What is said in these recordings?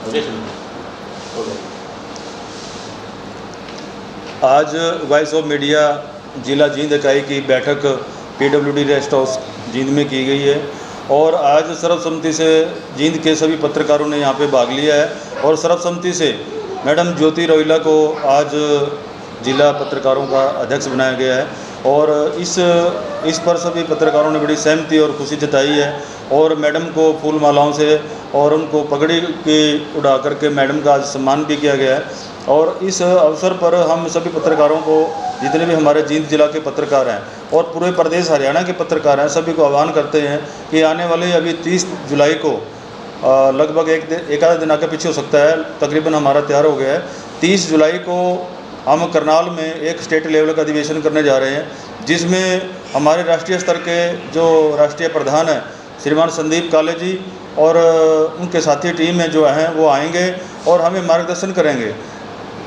आज voice of media जिला जींद इकाई की बैठक PWD रेस्ट हाउस जींद में की गई है और आज सर्वसम्मति से जींद के सभी पत्रकारों ने यहाँ पे भाग लिया है और सर्वसम्मति से मैडम ज्योति रोहिला को आज जिला पत्रकारों का अध्यक्ष बनाया गया है और इस पर सभी पत्रकारों ने बड़ी सहमति और खुशी जताई है और मैडम को फूल मालाओं से और उनको पगड़ी की उड़ा करके मैडम का आज सम्मान भी किया गया है। और इस अवसर पर हम सभी पत्रकारों को, जितने भी हमारे जींद जिला के पत्रकार हैं और पूरे प्रदेश हरियाणा के पत्रकार हैं, सभी को आह्वान करते हैं कि आने वाले अभी 30 जुलाई को लगभग एक आधा दिन आगे पीछे हो सकता है, तकरीबन हमारा तैयार हो गया है। 30 जुलाई को हम करनाल में एक स्टेट लेवल का अधिवेशन करने जा रहे हैं, जिसमें हमारे राष्ट्रीय स्तर के जो राष्ट्रीय प्रधान हैं श्रीमान संदीप काले जी और उनके साथी टीम में जो हैं वो आएंगे और हमें मार्गदर्शन करेंगे।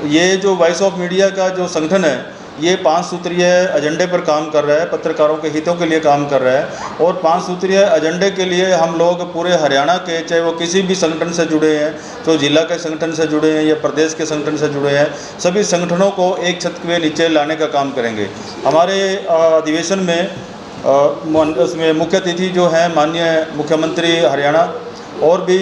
ये जो वॉइस ऑफ मीडिया का जो संगठन है ये 5 सूत्रीय एजेंडे पर काम कर रहा है, पत्रकारों के हितों के लिए काम कर रहा है और 5 सूत्रीय एजेंडे के लिए हम लोग पूरे हरियाणा के, चाहे वो किसी भी संगठन से जुड़े हैं, तो जिला के संगठन से जुड़े हैं या प्रदेश के संगठन से जुड़े हैं, सभी संगठनों को एक छत के नीचे लाने का काम करेंगे। हमारे अधिवेशन में उसमें मुख्य अतिथि जो हैं माननीय मुख्यमंत्री हरियाणा और भी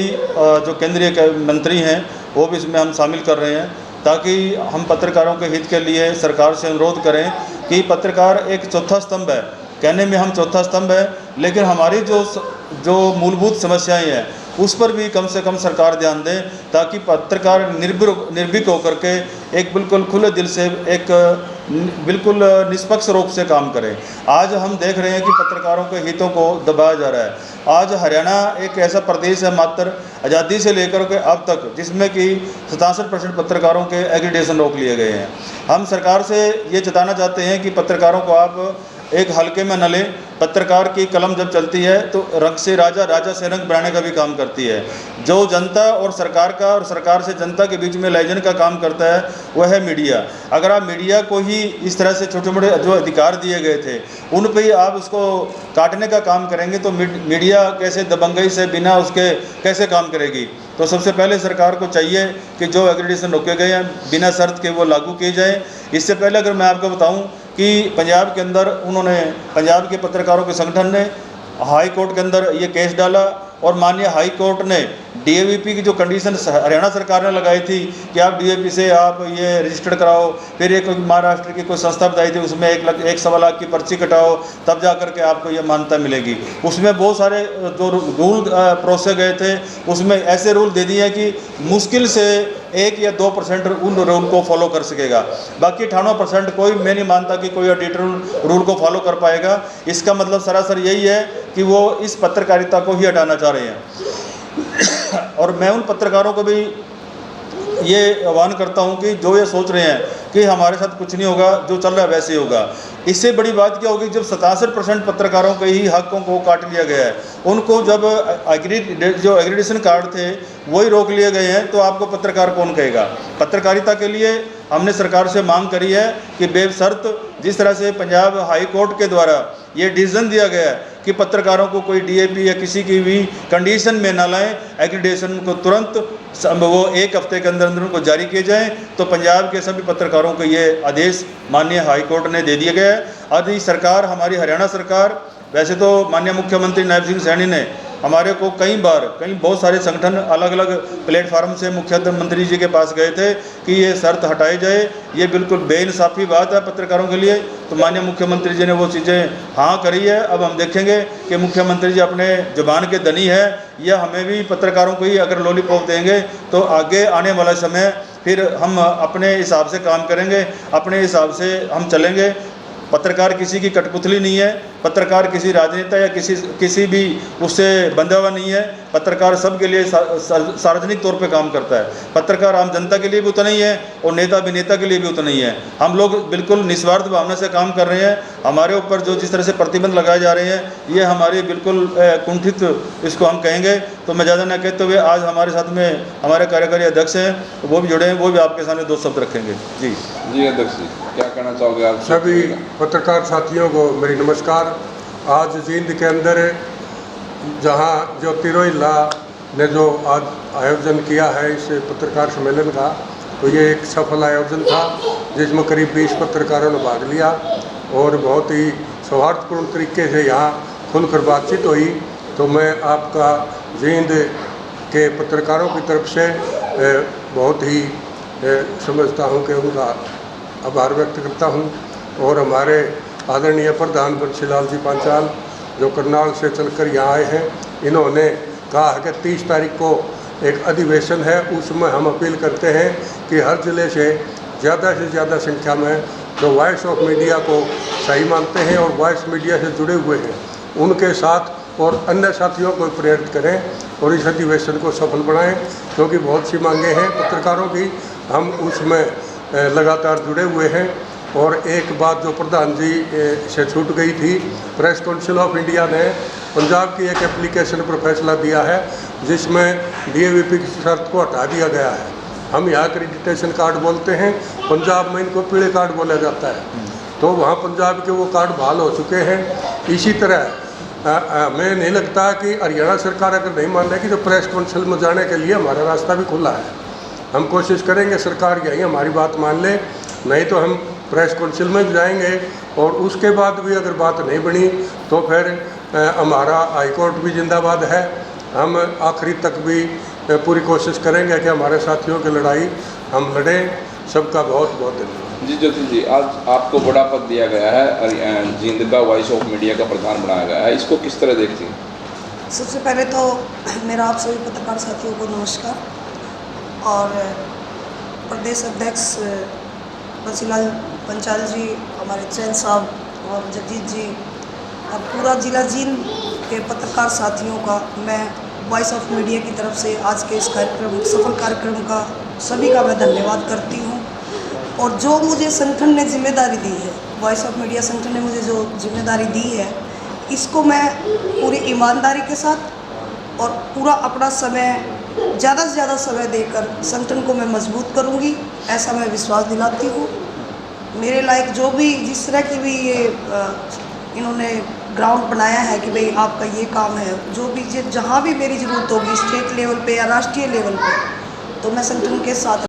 जो केंद्रीय मंत्री हैं वो भी इसमें हम शामिल कर रहे हैं, ताकि हम पत्रकारों के हित के लिए सरकार से अनुरोध करें कि पत्रकार एक चौथा स्तंभ है। कहने में हम चौथा स्तंभ है, लेकिन हमारी जो मूलभूत समस्याएं हैं उस पर भी कम से कम सरकार ध्यान दें, ताकि पत्रकार निर्भीक होकर के एक बिल्कुल खुले दिल से एक बिल्कुल निष्पक्ष रूप से काम करें। आज हम देख रहे हैं कि पत्रकारों के हितों को दबाया जा रहा है। आज हरियाणा एक ऐसा प्रदेश है मात्र आज़ादी से लेकर के अब तक जिसमें कि 67% पत्रकारों के एग्रीडेशन रोक लिए गए हैं। हम सरकार से ये जताना चाहते हैं कि पत्रकारों को आप एक हल्के में न लें। पत्रकार की कलम जब चलती है तो रंग से राजा, राजा से रंग बनाने का भी काम करती है। जो जनता और सरकार का और सरकार से जनता के बीच में लाइजन का काम करता है वह है मीडिया। अगर आप मीडिया को ही इस तरह से छोटे मोटे जो अधिकार दिए गए थे उन पर ही आप उसको काटने का काम करेंगे तो मीडिया कैसे दबंगई से बिना उसके कैसे काम करेगी। तो सबसे पहले सरकार को चाहिए कि जो एग्रीडेशन रोके गए हैं बिना शर्त के वो लागू किए जाएँ। इससे पहले अगर मैं आपको बताऊं कि पंजाब के अंदर उन्होंने, पंजाब के पत्रकारों के संगठन ने हाई कोर्ट के अंदर ये केस डाला और माननीय हाई कोर्ट ने DAVP की जो कंडीशन हरियाणा सरकार ने लगाई थी कि आप DAVP से आप ये रजिस्टर्ड कराओ, फिर एक महाराष्ट्र की कोई संस्था बताई थी उसमें 1.25 लाख की पर्ची कटाओ तब जा कर के आपको ये मान्यता मिलेगी। उसमें बहुत सारे जो रूल प्रोसे गए थे उसमें ऐसे रूल दे दिए कि मुश्किल से 1 या 2% उन रूल को फॉलो कर सकेगा, बाकी 98% कोई, मैं नहीं मानता कि कोई ऑडिटर रूल को फॉलो कर पाएगा। इसका मतलब सरासर यही है कि वो इस पत्रकारिता को ही हटाना चाह रहे हैं। और मैं उन पत्रकारों को भी ये आह्वान करता हूं कि जो ये सोच रहे हैं कि हमारे साथ कुछ नहीं होगा, जो चल रहा है वैसे ही होगा। इससे बड़ी बात क्या होगी जब 67% पत्रकारों के ही हकों को काट लिया गया है, उनको जब जो एग्रीडेशन कार्ड थे वही रोक लिए गए हैं, तो आपको पत्रकार कौन कहेगा। पत्रकारिता के लिए हमने सरकार से मांग करी है कि बेशर्त जिस तरह से पंजाब हाई कोर्ट के द्वारा ये डिसीजन दिया गया है कि पत्रकारों को कोई DAP या किसी की भी कंडीशन में ना लाएं, एग्रीडेशन को तुरंत वो 1 हफ्ते के अंदर उनको जारी किए जाएं, तो पंजाब के सभी पत्रकारों को ये आदेश माननीय हाई कोर्ट ने दे दिया गया है। आदि सरकार, हमारी हरियाणा सरकार, वैसे तो माननीय मुख्यमंत्री नायब सिंह सैनी ने हमारे को कई बहुत सारे संगठन अलग अलग प्लेटफार्म से मुख्यमंत्री जी के पास गए थे कि ये शर्त हटाई जाए, ये बिल्कुल बेइंसाफ़ी बात है पत्रकारों के लिए। तो माननीय मुख्यमंत्री जी ने वो चीज़ें हाँ करी है। अब हम देखेंगे कि मुख्यमंत्री जी अपने जुबान के धनी है या हमें भी पत्रकारों को ही अगर लॉलीपॉप देंगे तो आगे आने वाला समय फिर हम अपने हिसाब से काम करेंगे, अपने हिसाब से हम चलेंगे। पत्रकार किसी की कठपुतली नहीं है, पत्रकार किसी राजनेता या किसी भी उससे बंधा हुआ नहीं है। पत्रकार सबके लिए सार्वजनिक तौर पे काम करता है। पत्रकार आम जनता के लिए भी उतना ही है और नेता अभिनेता के लिए भी उतना ही है। हम लोग बिल्कुल निस्वार्थ भावना से काम कर रहे हैं। हमारे ऊपर जो जिस तरह से प्रतिबंध लगाए जा रहे हैं ये हमारी बिल्कुल कुंठित, इसको हम कहेंगे। तो मैं ज़्यादा न कहते हुए आज हमारे साथ में हमारे कार्यकारी अध्यक्ष हैं, वो भी जुड़े हैं, वो भी आपके सामने 2 शब्द रखेंगे। जी अध्यक्ष जी, क्या कहना चाहोगे आप? सभी पत्रकार साथियों को मेरी नमस्कार। आज जींद के अंदर जहां ज्योति रोहिला ने जो आज आयोजन किया है इस पत्रकार सम्मेलन का, तो ये एक सफल आयोजन था जिसमें करीब 20 पत्रकारों ने भाग लिया और बहुत ही सौहार्दपूर्ण तरीके से यहाँ खुलकर बातचीत हुई। तो मैं आपका जींद के पत्रकारों की तरफ से बहुत ही समझता हूँ कि उनका आभार व्यक्त करता हूँ। और हमारे आदरणीय प्रधान बंशीलाल जी पांचाल जो करनाल से चलकर यहाँ आए हैं, इन्होंने कहा है कि 30 तारीख को एक अधिवेशन है, उसमें हम अपील करते हैं कि हर ज़िले से ज़्यादा संख्या में जो वॉइस ऑफ मीडिया को सही मानते हैं और वॉइस मीडिया से जुड़े हुए हैं उनके साथ और अन्य साथियों को प्रेरित करें और इस अधिवेशन को सफल बनाएं, क्योंकि बहुत सी मांगे हैं पत्रकारों की, हम उसमें लगातार जुड़े हुए हैं। और एक बात जो प्रधान जी से छूट गई थी, प्रेस काउंसिल ऑफ इंडिया ने पंजाब की एक एप्लीकेशन पर फैसला दिया है जिसमें DAVP की शर्त को हटा दिया गया है। हम यहाँ एक्रेडिटेशन कार्ड बोलते हैं, पंजाब में इनको पीले कार्ड बोला जाता है, तो वहाँ पंजाब के वो कार्ड बहाल हो चुके हैं। इसी तरह हमें नहीं लगता कि हरियाणा सरकार अगर नहीं मान रही कि तो प्रेस काउंसिल में जाने के लिए हमारा रास्ता भी खुला है। हम कोशिश करेंगे सरकार यही हमारी बात मान ले, नहीं तो हम प्रेस काउंसिल में भी जाएंगे और उसके बाद भी अगर बात नहीं बनी तो फिर हमारा हाईकोर्ट भी जिंदाबाद है। हम आखिरी तक भी पूरी कोशिश करेंगे कि हमारे साथियों की लड़ाई हम लड़ें। सबका बहुत बहुत धन्यवाद। जी ज्योति जी, आज आपको बड़ा पद दिया गया है, जींद का वॉइस ऑफ मीडिया का प्रधान बनाया गया है, इसको किस तरह देखती हैं? सबसे पहले तो मेरा आप सभी पत्रकार साथियों को नमस्कार। और प्रदेश अध्यक्ष बंशीलाल पांचाल जी, हमारे चैन साहब और जगजीत जी और पूरा जिला जींद के पत्रकार साथियों का मैं वॉइस ऑफ मीडिया की तरफ से आज के इस कार्यक्रम, सफल कार्यक्रम का सभी का मैं धन्यवाद करती हूँ। और जो मुझे संगठन ने जिम्मेदारी दी है, वॉइस ऑफ मीडिया संगठन ने मुझे जो जिम्मेदारी दी है, इसको मैं पूरी ईमानदारी के साथ और पूरा अपना समय, ज़्यादा से ज़्यादा समय देकर संगठन को मैं मजबूत करूँगी, ऐसा मैं विश्वास दिलाती हूँ। मेरे लायक जो भी जिस तरह की भी ये इन्होंने ग्राउंड बनाया है कि भाई आपका ये काम है, जो भी जहाँ भी मेरी ज़रूरत होगी स्टेट लेवल पे या राष्ट्रीय लेवल पे, तो मैं संगठन के साथ